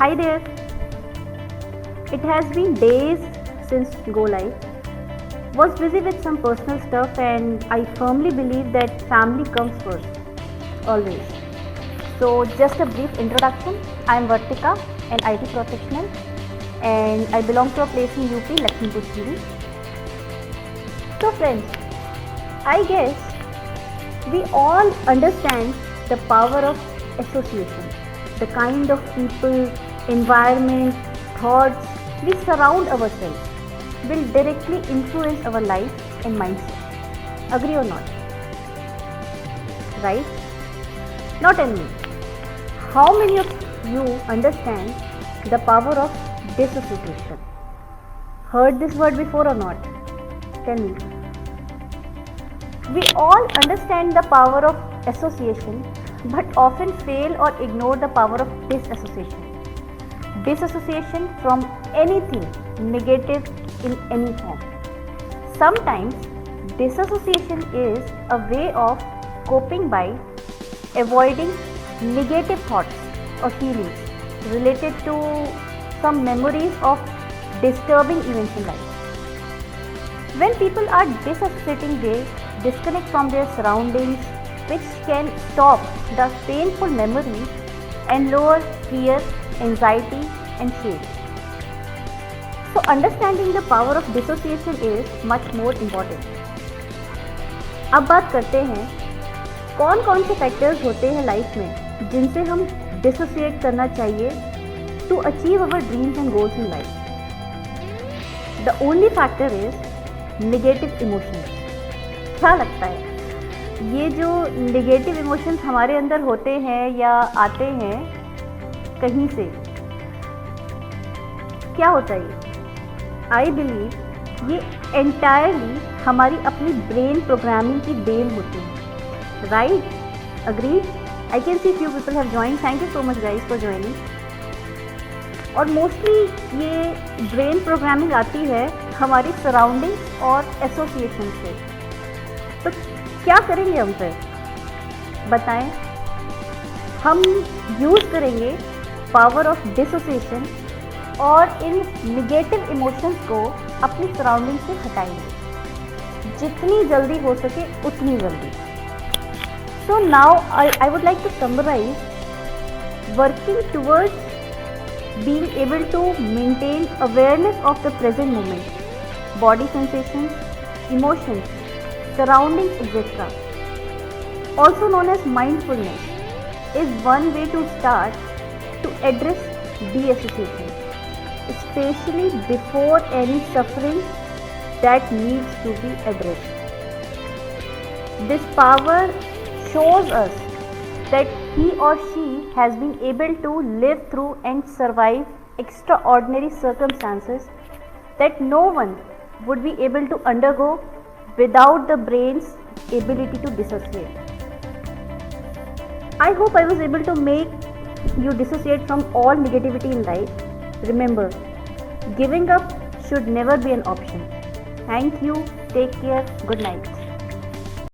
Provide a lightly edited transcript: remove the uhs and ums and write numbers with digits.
Hi there. It has been days since Go Live. Was busy with some personal stuff, and I firmly believe that family comes first, always. So, just a brief introduction. I am Vartika, an IT professional, and I belong to a place in UP, Lakshmipur Kheri. So, friends, I guess we all understand the power of association, the kind of people, environment, thoughts we surround ourselves will directly influence our life and mindset. Agree or not? Right? Now tell me, how many of you understand the power of disassociation? Heard this word before or not? Tell me. We all understand the power of association but often fail or ignore the power of disassociation. Disassociation from anything negative in any form. Sometimes disassociation is a way of coping by avoiding negative thoughts or feelings related to some memories of disturbing events in life. When people are disassociating, they disconnect from their surroundings, which can stop the painful memories and lower fear, anxiety and shame. So understanding the power of dissociation is much more important. अब बात करते हैं कौन कौन से factors होते हैं life में जिनसे हम डिसोसिएट करना चाहिए to achieve our dreams and goals in life. The only factor is negative emotions. क्या लगता है ये जो नेगेटिव इमोशंस हमारे अंदर होते हैं या आते हैं कहीं से, क्या होता है? आई बिलीव ये एंटायरली हमारी अपनी ब्रेन प्रोग्रामिंग की देन होती है. Right? Agreed? I can see few people have join. Thank you so much guys for joining. और मोस्टली ये ब्रेन प्रोग्रामिंग आती है हमारी सराउंडिंग्स और एसोसिएशन से. तो क्या करेंगे हम फिर बताएं? हम यूज़ करेंगे पावर ऑफ डिसोसिएशन और इन निगेटिव इमोशंस को अपनी सराउंडिंग से हटाएंगे जितनी जल्दी हो सके उतनी जल्दी. So now I would like to summarise working towards being able to maintain awareness of the present moment, body sensations, emotions, surroundings, etc., also known as mindfulness, is one way to start to address deassociation, especially before any suffering that needs to be addressed. This power shows us that he or she has been able to live through and survive extraordinary circumstances that no one would be able to undergo without the brain's ability to dissociate. I hope I was able to make you dissociate from all negativity in life. Remember, giving up should never be an option. Thank you. Take care. Good night.